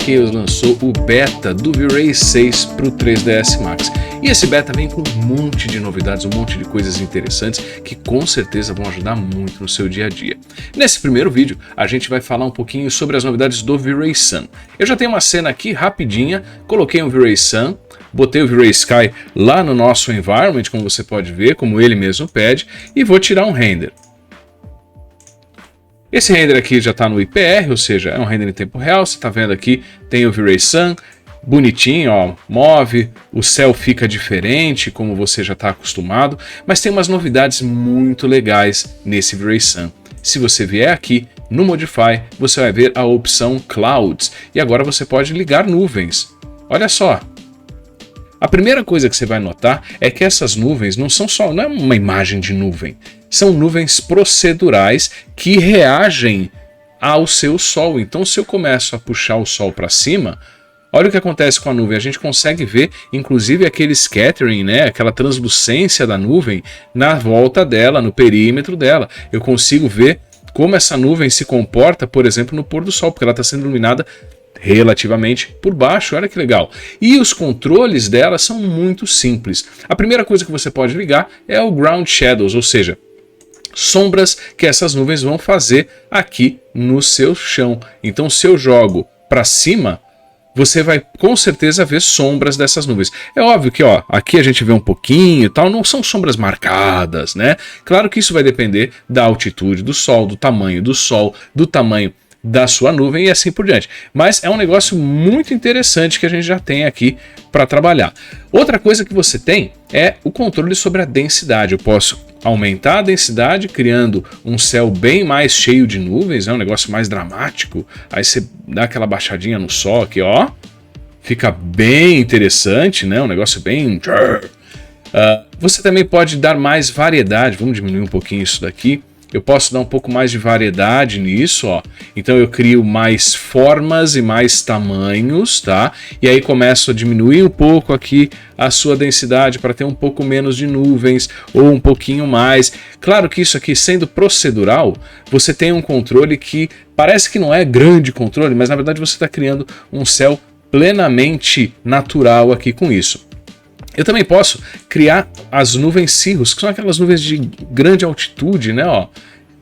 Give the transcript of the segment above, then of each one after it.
que lançou o beta do V-Ray 6 para o 3ds Max. E esse beta vem com um monte de novidades, um monte de coisas interessantes que com certeza vão ajudar muito no seu dia a dia. Nesse primeiro vídeo, a gente vai falar um pouquinho sobre as novidades do V-Ray Sun. Eu já tenho uma cena aqui rapidinha, coloquei um V-Ray Sun, botei o V-Ray Sky lá no nosso environment, como você pode ver, como ele mesmo pede, e vou tirar um render. Esse render aqui já está no IPR, ou seja, é um render em tempo real. Você está vendo aqui, tem o V-Ray Sun, bonitinho, ó, move, o céu fica diferente, como você já está acostumado, mas tem umas novidades muito legais nesse V-Ray Sun. Se você vier aqui no Modify, você vai ver a opção Clouds, e agora você pode ligar nuvens. Olha só! A primeira coisa que você vai notar é que essas nuvens não é uma imagem de nuvem, são nuvens procedurais que reagem ao seu sol. Então, se eu começo a puxar o sol para cima, olha o que acontece com a nuvem. A gente consegue ver, inclusive, aquele scattering, né? Aquela translucência da nuvem na volta dela, no perímetro dela. Eu consigo ver como essa nuvem se comporta, por exemplo, no pôr do sol, porque ela está sendo iluminada relativamente por baixo. Olha que legal. E os controles dela são muito simples. A primeira coisa que você pode ligar é o Ground Shadows, ou seja, sombras que essas nuvens vão fazer aqui no seu chão. Então, se eu jogo para cima, você vai com certeza ver sombras dessas nuvens. É óbvio que aqui a gente vê um pouquinho e tal, não são sombras marcadas, né? Claro que isso vai depender da altitude do sol, do tamanho do sol, do tamanho da sua nuvem e assim por diante. Mas é um negócio muito interessante que a gente já tem aqui para trabalhar. Outra coisa que você tem é o controle sobre a densidade. Eu posso aumentar a densidade criando um céu bem mais cheio de nuvens, é um negócio mais dramático. Aí você dá aquela baixadinha no sol aqui, ó. Fica bem interessante, né? Um negócio bem... você também pode dar mais variedade. Vamos diminuir um pouquinho isso daqui. Eu posso dar um pouco mais de variedade nisso, ó. Então eu crio mais formas e mais tamanhos, tá? E aí começo a diminuir um pouco aqui a sua densidade para ter um pouco menos de nuvens ou um pouquinho mais. Claro que isso aqui, sendo procedural, você tem um controle que parece que não é grande controle, mas na verdade você está criando um céu plenamente natural aqui com isso. Eu também posso criar as nuvens cirrus, que são aquelas nuvens de grande altitude, né, ó,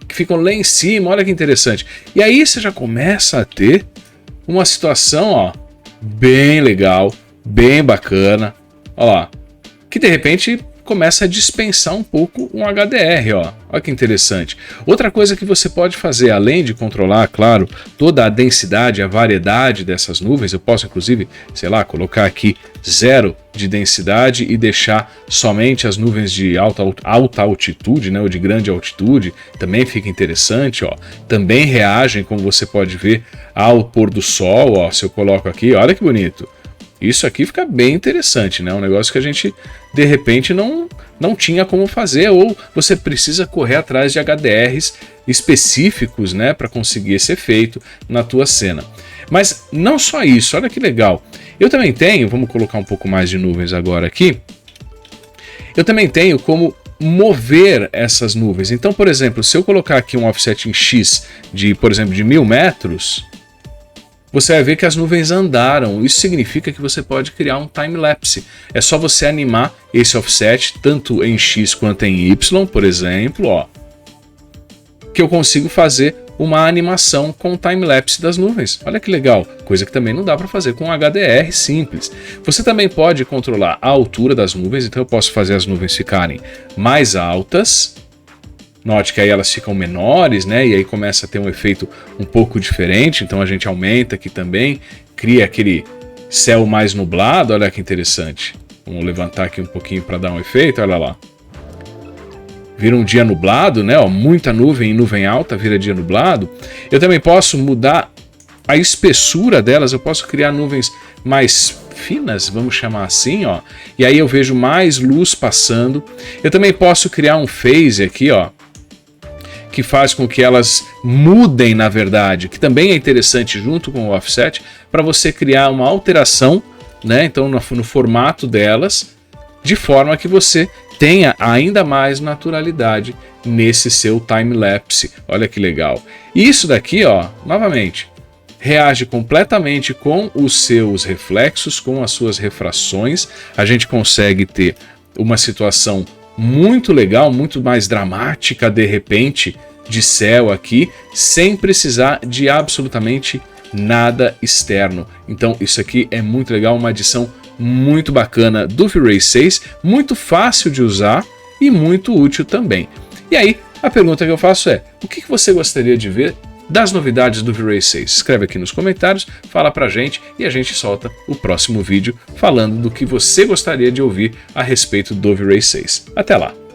que ficam lá em cima. Olha que interessante. E aí você já começa a ter uma situação, ó, bem legal, bem bacana, ó lá, que de repente começa a dispensar um pouco um HDR, ó. Olha que interessante. Outra coisa que você pode fazer, além de controlar, claro, toda a densidade, a variedade dessas nuvens, eu posso inclusive, sei lá, colocar aqui 0 de densidade e deixar somente as nuvens de alta altitude, né, ou de grande altitude, também fica interessante, ó. Também reagem, como você pode ver, ao pôr do sol, ó. Se eu coloco aqui, olha que bonito. Isso aqui fica bem interessante, né? Um negócio que a gente, de repente, não tinha como fazer, ou você precisa correr atrás de HDRs específicos, né, para conseguir esse efeito na tua cena. Mas não só isso, olha que legal. Eu também tenho, vamos colocar um pouco mais de nuvens agora aqui, eu também tenho como mover essas nuvens. Então, por exemplo, se eu colocar aqui um offset em X de, por exemplo, de 1000 metros, você vai ver que as nuvens andaram. Isso significa que você pode criar um time-lapse. É só você animar esse offset, tanto em X quanto em Y, por exemplo, ó, que eu consigo fazer uma animação com o time-lapse das nuvens. Olha que legal, coisa que também não dá para fazer com HDR simples. Você também pode controlar a altura das nuvens, então eu posso fazer as nuvens ficarem mais altas. Note que aí elas ficam menores, né? E aí começa a ter um efeito um pouco diferente. Então a gente aumenta aqui também, cria aquele céu mais nublado. Olha que interessante. Vamos levantar aqui um pouquinho para dar um efeito. Olha lá. Vira um dia nublado, né? Ó, muita nuvem e nuvem alta vira dia nublado. Eu também posso mudar a espessura delas. Eu posso criar nuvens mais finas, vamos chamar assim, ó. E aí eu vejo mais luz passando. Eu também posso criar um phase aqui, ó, que faz com que elas mudem, na verdade, que também é interessante junto com o offset, para você criar uma alteração, né? Então no formato delas, de forma que você tenha ainda mais naturalidade nesse seu time-lapse. Olha que legal. E isso daqui, ó, novamente, reage completamente com os seus reflexos, com as suas refrações. A gente consegue ter uma situação muito legal, muito mais dramática de repente de céu aqui, sem precisar de absolutamente nada externo. Então isso aqui é muito legal, uma adição muito bacana do V-Ray 6, muito fácil de usar e muito útil também. E aí, a pergunta que eu faço é, o que você gostaria de ver das novidades do V-Ray 6? Escreve aqui nos comentários, fala pra gente e a gente solta o próximo vídeo falando do que você gostaria de ouvir a respeito do V-Ray 6. Até lá!